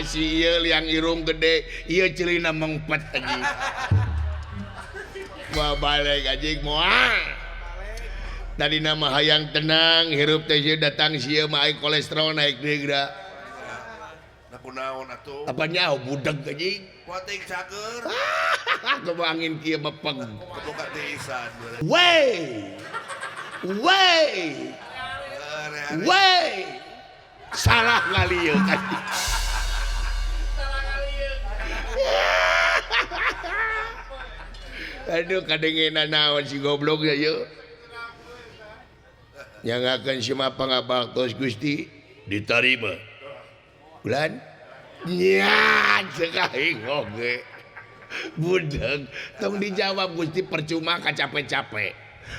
si ieu yang irung gede ieu ceulina mengpet anjing mau balik anjing moal tadi nama hayang tenang hirup teh datang sieu mah aing kolesterol naik deui geura naon atuh apa nyaho budag anjing kuating cager kumaha angin kieu mepeng boga tiisan wey salah ngalieu anjing aduh kadengenan naon si goblok ya yuk yang akan simapang abaktos Gusti diterima bulan nya cekaing oge budeg tong dijawab Gusti percuma capek-capek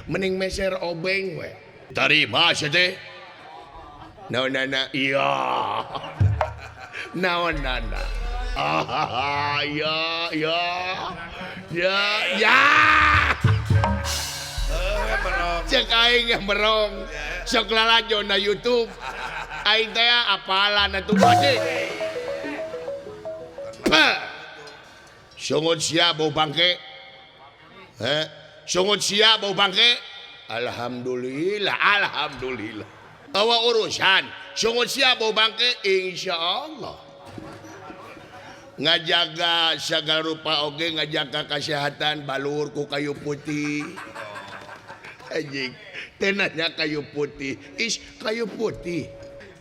mending meser obeng we terima sia teh naonana iya naonana ya cek aing yang merong sok lalajo na YouTube aing teh apalan atuh bade sungut sia bau bangke sungut sia bau bangke alhamdulillah awa urusan sungut sia bau bangke insyaallah ngajaga segala rupa oge ngajaga kesehatan balur ku kayu putih anjing tenanya kayu putih is kayu putih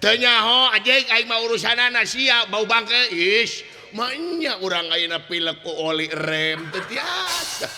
tanya ho anjing aing mah urusanana sia bau bangke is manya urang ayeuna pilek ku oli rem teu tiasa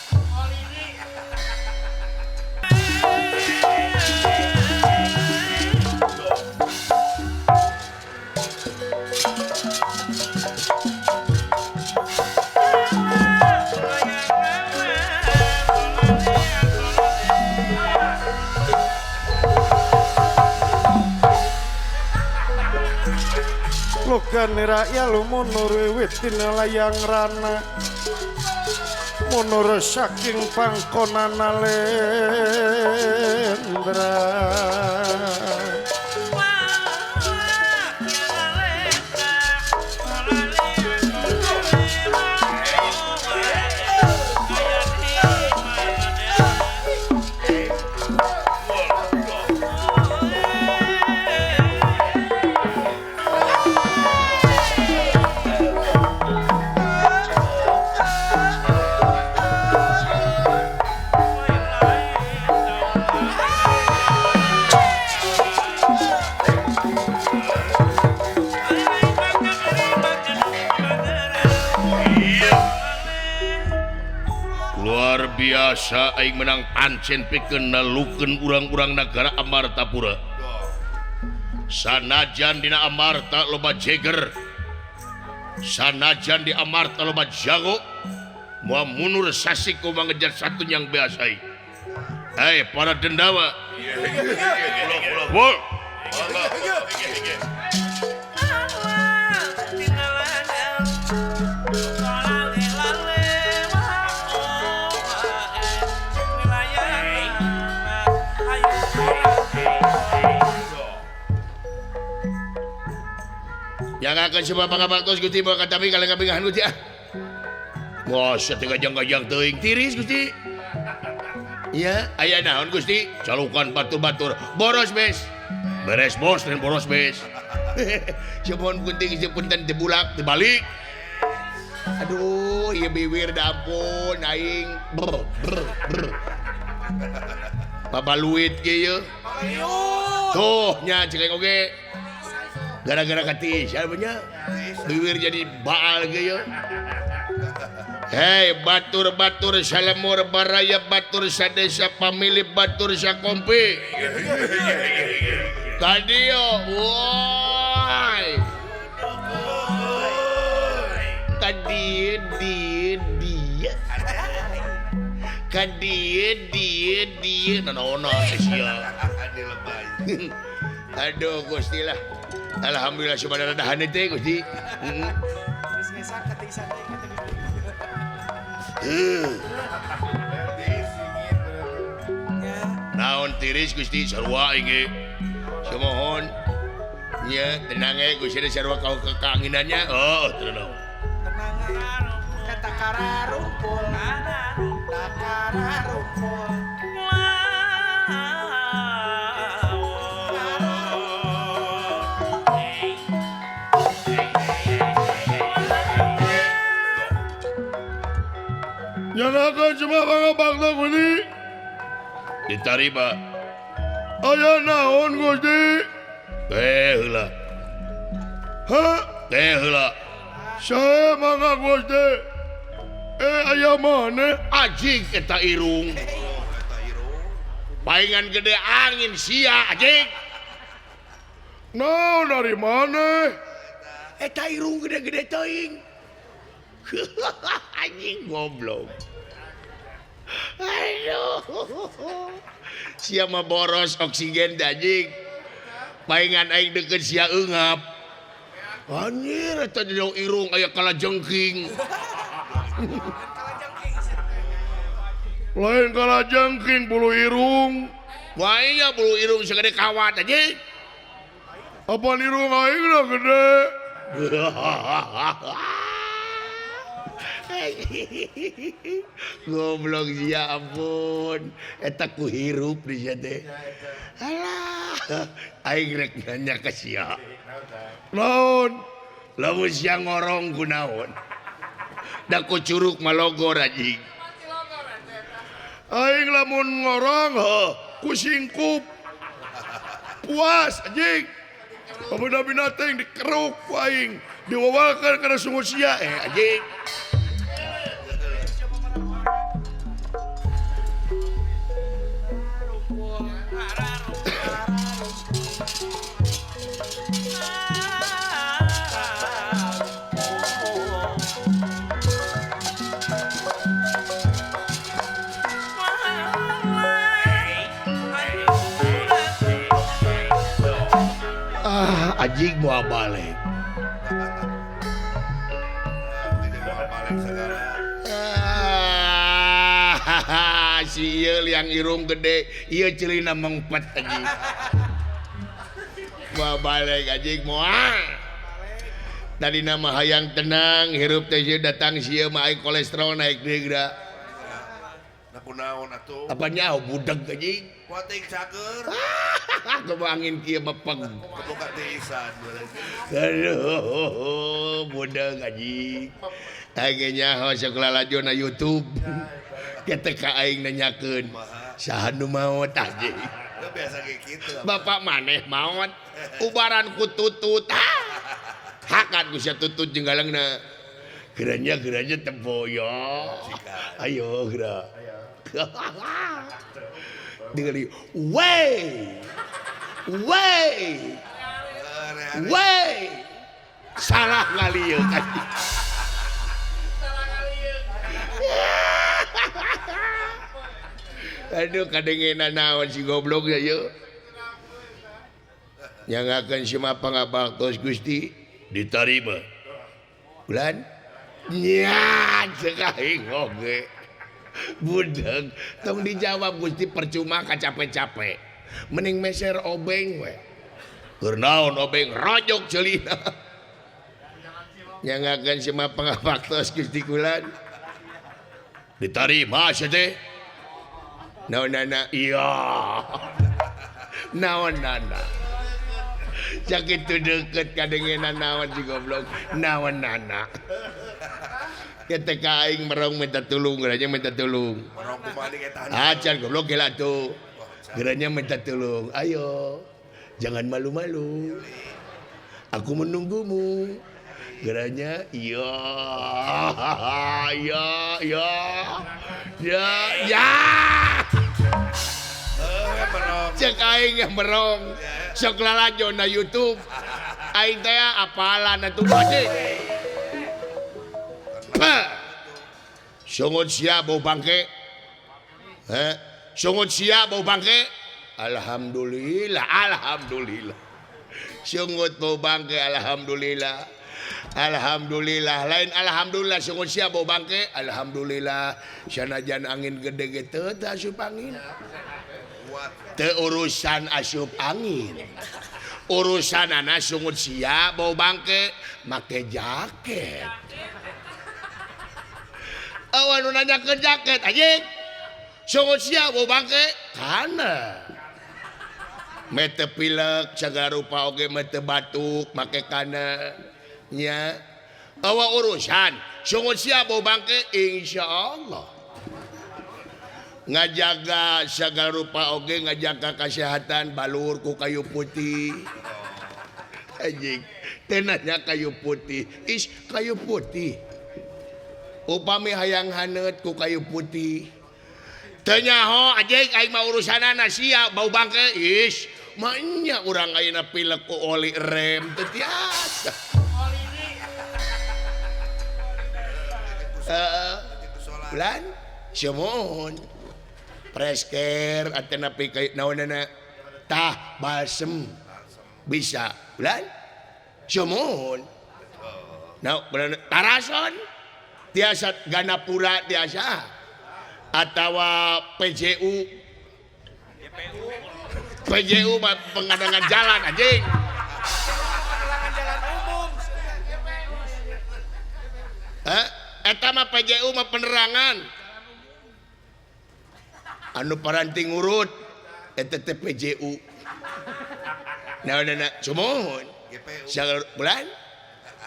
Loganira ya lumunur wiwit layang rana munur saking pangkonana lendra biasa aing menang pancen pikeun nalukeun urang-urang nagara Amartapura sanajan dina Amarta loba jeger sanajan di Amarta loba jago moal munur sasik kumaha ngejar satu yang biasa para dendawa wol yang akan semua pangabaktos Gusti bawa katapi kalian kapingahan Gusti wah setengah-jang teuing tiris Gusti iya aya naon Gusti calukan batur-batur boros bes beres bos dan boros bes cuman kunting isi punten dibulak dibalik aduh iya bibir da ampun aing babaluit kieu tuh nya cekeng oge gara-gara kati siapanya bibir jadi baal gitu. Hei batur-batur salamur baraya batur sadesa pamilih batur sakompi kadio woi kadio dia nona sia aduh Gusti lah alhamdulillah subhanallah dahan teh Gusti naon tiris Gusti sarua inge samohon nya tenang Gusti sarua kau kekanginannya oh tenang Kata kararumpul Kararumpul Nyanakan cuma bakta Gusti. ditarima Aya naon Gusti? heula Hah? heula Saya mangga Gusti. Aya mana? anjing eta irung Eta irung. paingan gede angin sia anjing Naon dari mana? eta irung gede-gede teuing anjing goblok aduh sia mah boros oksigen anjing paingan aing deukeut sia eungap anjir eta jauh irung aya kalajengking Lain kalajengking bulu irung. wah iya bulu irung segede kawat anjing Apa irung aing na gede? goblok sia ampun eta ku hirup di sia teh alah aing rek nanya ka sia Naon? lamun sia ngorong kunaon da ku curug malogor anjing Aing lamun ngorong ku singkup. Puas anjing. Pabuna binatang dikeruk ku aing. Diwawalkan kana sungut sia anjing anjing mau balik Tidak mau balik segala. si ieu yang irung gede ieu ceulina mengpet anjing mau balik anjing moal tadi nama hayang tenang hirup teh ieu datang si ieu mah aing kolesterol naik deui geura Nakunaon atuh. apa nyaho budak anjing Kuating cager. Kebawa angin kieu mepeng Buka tiisan. aduh budak anjing aing nyaho sok lalajona YouTube ketika aing nanyakeun saha nu maot anjing Lu biasa kayak gitu. bapak maneh maot ubaran ku tutut hakan ku sia tutut jeung galangna geranya tempoyo ayo geura ningali wey salah ngalieu anjing aduh kadengenan naon si goblok ya yeuh nyangakeun si mapang abaktos Gusti ditarima bulan nya cekaing oge budak tong dijawab Gusti percuma kacapek-capek mending meser obeng we keur naon obeng rojok ceulina nyangakeun si mapang abaktos Gusti kulan ditarima sia teh naonana iya naonana sakit tu deket kadengenan naon si goblok naonana ketika aing merong minta tulung geranya minta tulung Orang kumali kayak tanah. acan goblok gila tuh geranya minta tulung ayo jangan malu-malu aku menunggumu geranya iya ya ya ya ya Merong. cek aing yang merong sok lalajo na YouTube aing teh apalan atuh bade sungut sia bau bangke sungut sia bau bangke alhamdulillah sungut bau bangke alhamdulillah lain alhamdulillah sungut sia bau bangke alhamdulillah sanajan angin gede gitu teu asup angin teu urusan asup angin urusan anak sungut sia bau bangke make jaket. Awan nanya ke jaket anjing. Sungut sia bau bangke kana. Mete pilek segala rupa oge mete batuk make kana nya. Awa urusan sungut sia bau bangke insyaallah. Ngajaga segala rupa oge ngajaga kesehatan balur ku kayu putih. Anjing, tenanya kayu putih. Is kayu putih. Upami hayang haneut ku kayu putih. Teu nyaho anjing aing mah urusanana sia bau bangke is. Manya urang ayeuna pilek ku oli rem teu tiasa. Bulan semohon presker atena pi naonana tah balsem bisa bulan semohon nah bulan tarason tiasa ganapura tiasa atawa PJU mah pengadangan jalan anjing Penghalangan jalan umum. eta mah PJU mah penerangan anu paranting urut eta teh PJU naonana sumohon sagar bulan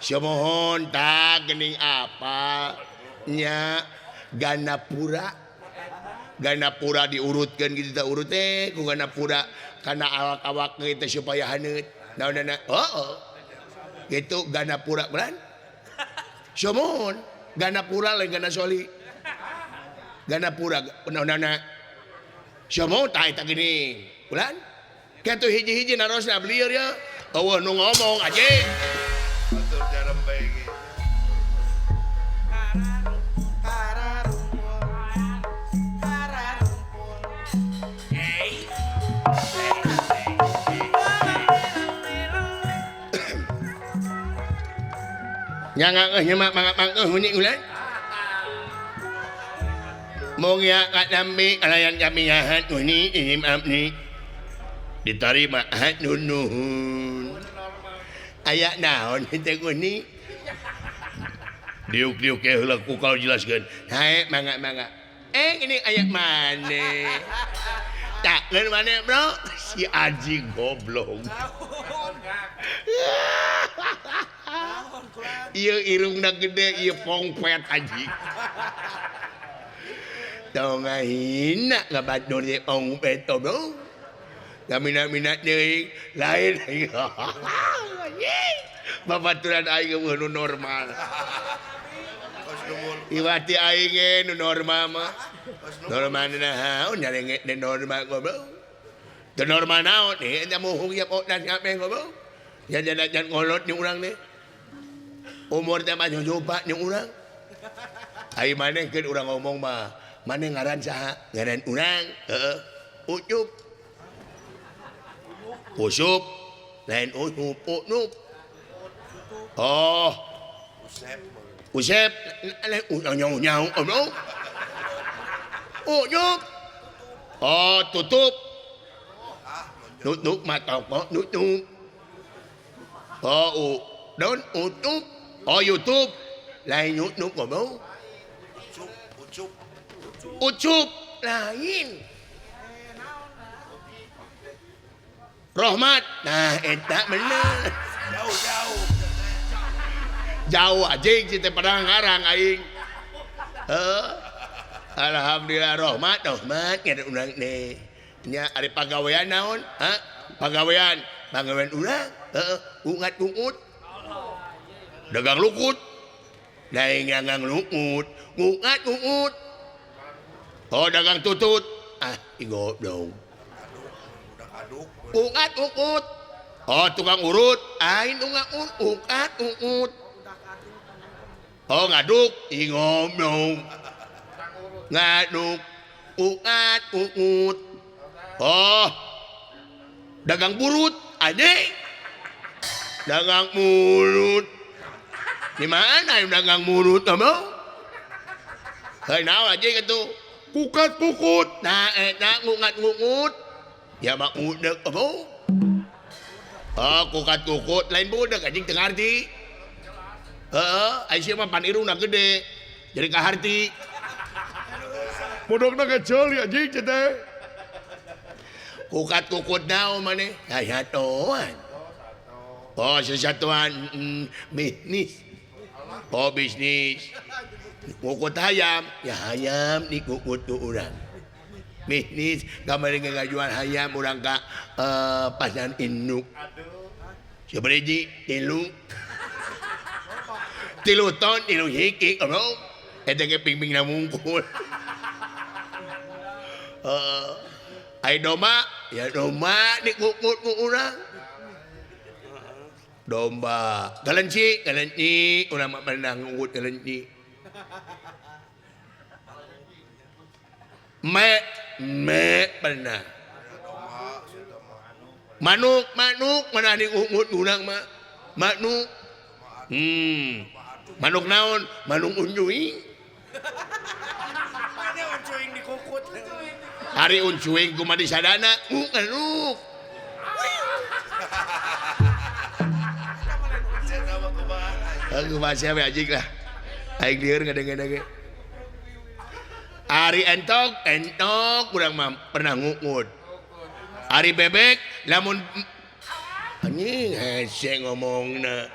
sumohon tah geuning apa nya ganapura diurutkeun kitu teh urut teh ku ganapura kana awak-awak teh supaya haneut naonana gitu ganapura bulan sumohon ganapura lain gana soli ganapura naonana siapa tak eta gini, bulan? Katu hiji-hiji narosna belieur ya. Eueuh nu ngomong anjing. Atur jarem bae ge. Nyangak nyemak mangak huni ulan. Mong ya kadambi alayan kami hat huni ini maaf ni. Diterima hat nuhun. Aya naon teh huni. Diuk-diuk ke heula ku kalau jelaskeun. Hae mangga. Ini ayat mana? Tak ngeun mana bro? Si Aji goblok. Iya irungna gede, iya pongpet Aji. Tau ngahina ngabadur ye pongpet to bro. Ngaminat-minat deui lain. Babaturan aing nu normal. Iwati aing nu normal mah. Normal naon nyarenge de normal goblok. De normal naon nih nya muhung ya kok dan ngape goblok. Jangan ngolot ni urang nih. Umur teh mah nyoba ni urang. Ai maneh keun urang ngomong mah, maneh ngaran saha? Ngaran urang? Heeh. Ucup. Usup. Lain usup, unup. Oh. Usep. Nyau-nyau. Ucup. Oh, tutup. Tutup mata kok, tutup. Oh, don utup. Oh, YouTube. Lain YouTube goblok. Ucup lain. Rahmat. Nah, eta bener. Jauh anjing kita pada ngarang aing. Alhamdulillah rahmat ngada urang nih. Nya ari pagawean naon? Pagawean urang. Ungat-ungut. Dagang lukut. Lain dagang lukut. Ungat-ungut. Oh dagang tutut. Goblok. Ungat-ungut. Oh tukang urut. Ain ungat-ungut. Oh ngaduk. Goblok. Ngaduk. Ungat-ungut. Oh dagang burut. Anjing. Dagang mulut. Di mana yang dagang mulut kamu? Hei naon aja gitu. Kukat-kukut. Nah, ngungat-ngungut. Ya mak ngudek kamu. Oh, kukat kukut lain budak anjing teu ngarti. Heeh, Aisyah mah pan irungna gede. Jadi kaharti. Budakna kecil ya anjing teh. Kukat kukut naon maneh? Aya toan. Oh, sesatuan bisnis. Oh, bisnis. Kukut hayam, ya hayam dikukut ku urang. Bisnis kamari ngajual hayam urang ka pasar induk. Seberiji tilu ton tilu hiki bro. Eta ge ping-ping na mungkul. Ai domba, ya domba dikukut ku urang. Domba, kelenci, urang mah pernah ngukut kelenci. Me pernah. Manuk mana diungut urang mah. Manuk. Manuk naon? Manuk uncuing. Mana uncuing dikukut. Hari uncuing kumaha di sadana? Manuk. Aku bahasa we anjing lah. Aing lieur ngadenge-denge. Ari entok urang mah pernah ngukut. Ari bebek lamun anjing hese ngomongna.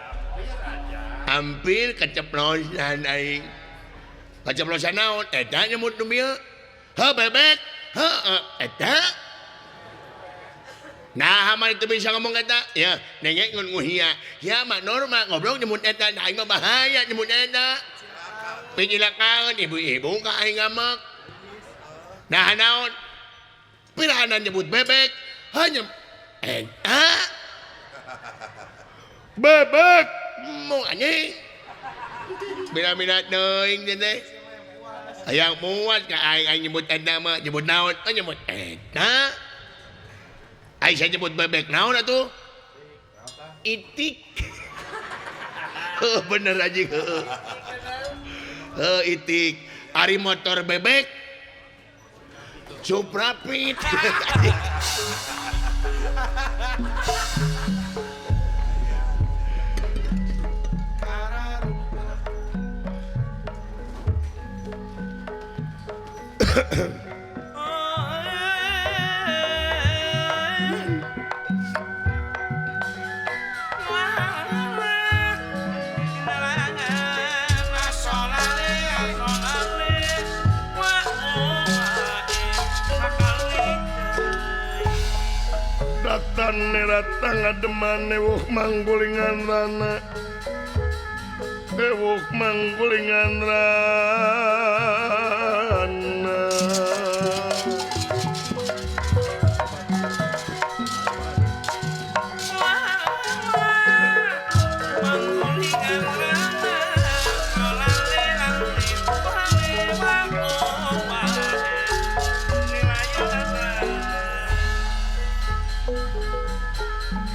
Hampir keceplosan aing. Keceplosan naon? Eta nyemut nu bieu. Heuh bebek. Heuh eta. Nah, mah itu bisa ngomong eta. Ya, nengek ngun nguhia. Ya mah normal ngobrol nyemut eta, aing mah bahaya nyemut eta. Penyilakan ibu-ibu ka aing ngamak. Nah naon? Pirana nyebut bebek, hanya eta. Bebek mau anjing. Bila-bila teuing teh. Hayang muat ka aing nyebut eta mah, nyebut naon? Nyebut eta. Aisyah nyebut bebek naon atuh? Itik. Bener anjing. Itik. Ari motor bebek Suprapit. Datang ngademane wuh manggulingan rana. Wuh manggulingan rana.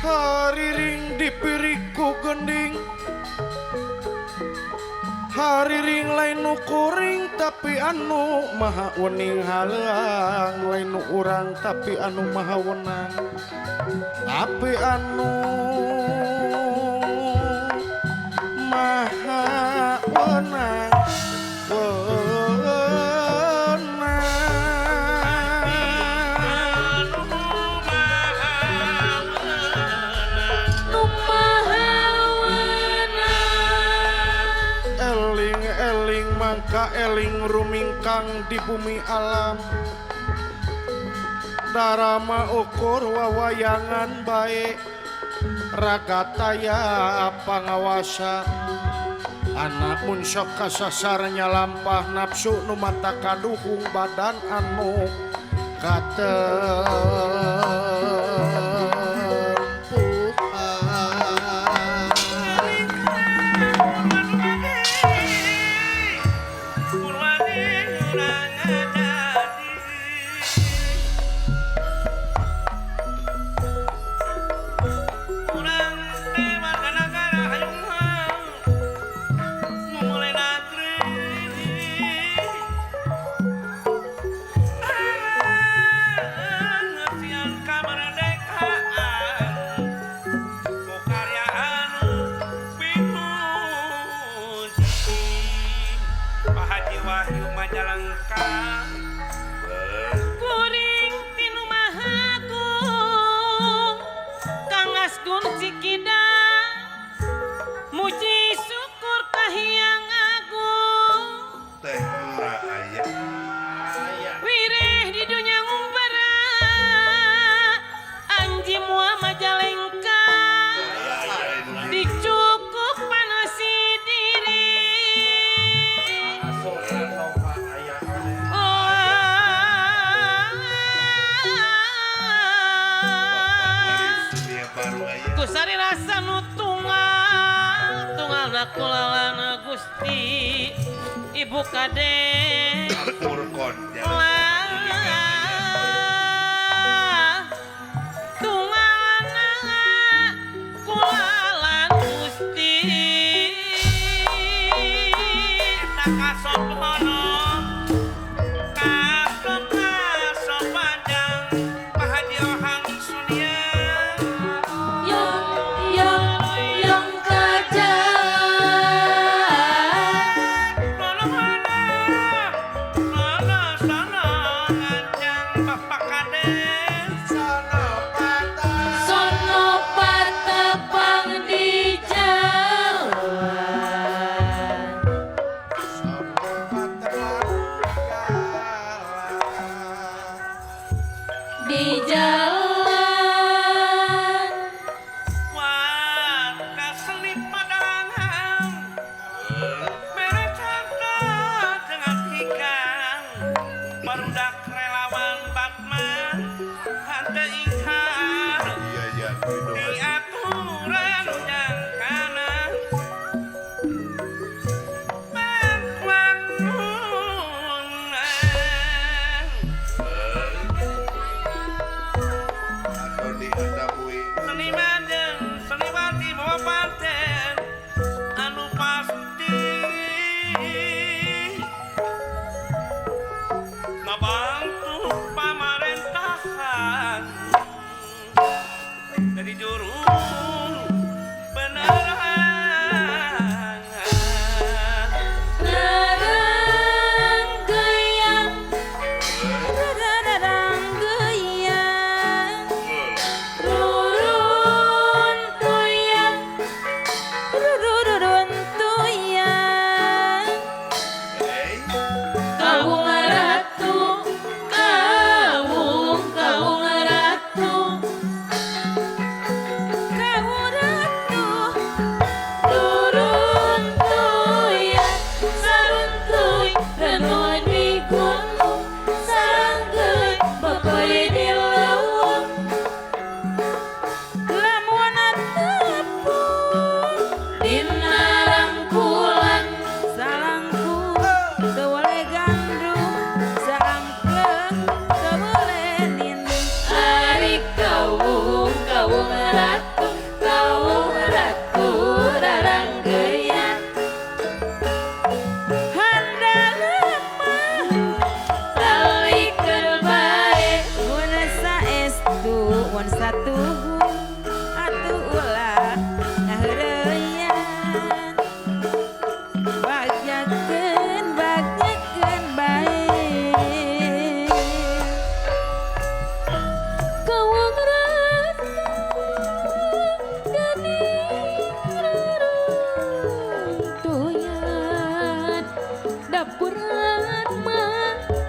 Hariring dipiriku gending, hariring lain nu kuring tapi anu maha wening halang, lain nu urang tapi anu maha wenang, tapi anu maha wenang. Mangka eling rumingkang di bumi alam, darama ukur wawayangan baik, ragataya pangawasa, anak mun sok kasasarnya lampah nafsu nu mata kaduhung badan anu Wahyu Majalengka kuring tinu mahagung Kang Asgun Cikidang muji syukur kahiyang agung teh ura aya wireh di dunya ngumbara Anji Mua Majalengka dicukup panasi diri dunia baru aya kusari rasa nu tunggal nakulalana Gusti Ibu Kade Furkon tungalana kulalan Gusti tak kasopono kasop panjang Pahadiohang Sunia Yang Sono ngancang Bapak Kades sono patepang di jalan di jalan Wan kaselip padangan mere canta dengan ikan barudak relawan Batman hante ikan iya ya kudu di aturan yang kanan atau dihadapui seniman jeung seniwati mawa panten anu pasti ngabantu pamerintahan dari juru penerangan Rarang geyang Rarang geyang Rurun tuyang Rurun tuyang Kawung ratu Kawung ratu Kawung ratu Rurun tuyang Saruntuy Renuan di gunung Saranggeui Bakoy di leuweung Lamun tepung Dina rangkulan Salangkung Teu boleh gandrung Saangkeung Teu boleh nindung Ari kawung ratu Rarang geyang handalema talikeun bae mun saestu mun satuhu atuh ulah ngaheureuyan bagjakeun bae kawung ratu tuyaan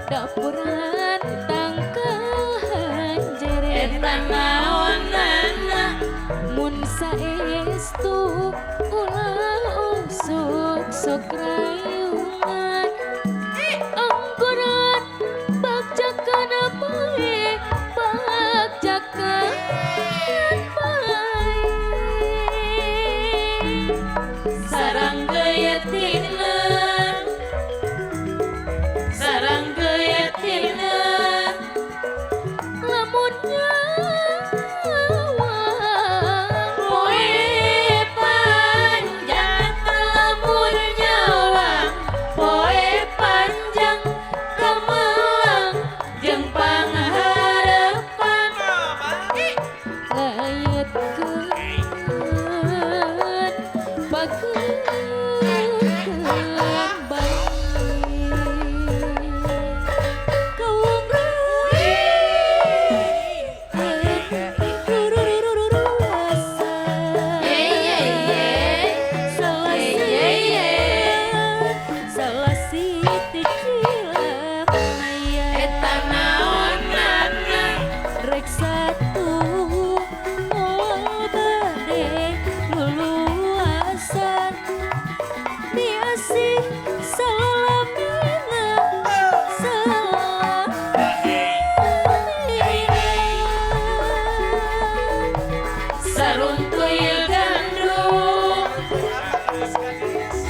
dapuran tangkahan jeret naonana mun saestu ulah usuk sok rayungan angguran bagjakeun bae bagjakeun bae sarang geyetina lamun nyawang poe panjang lamun nyawang poe panjang kamelang jeung pangharepan layetkeun bageun bae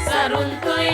saruntoy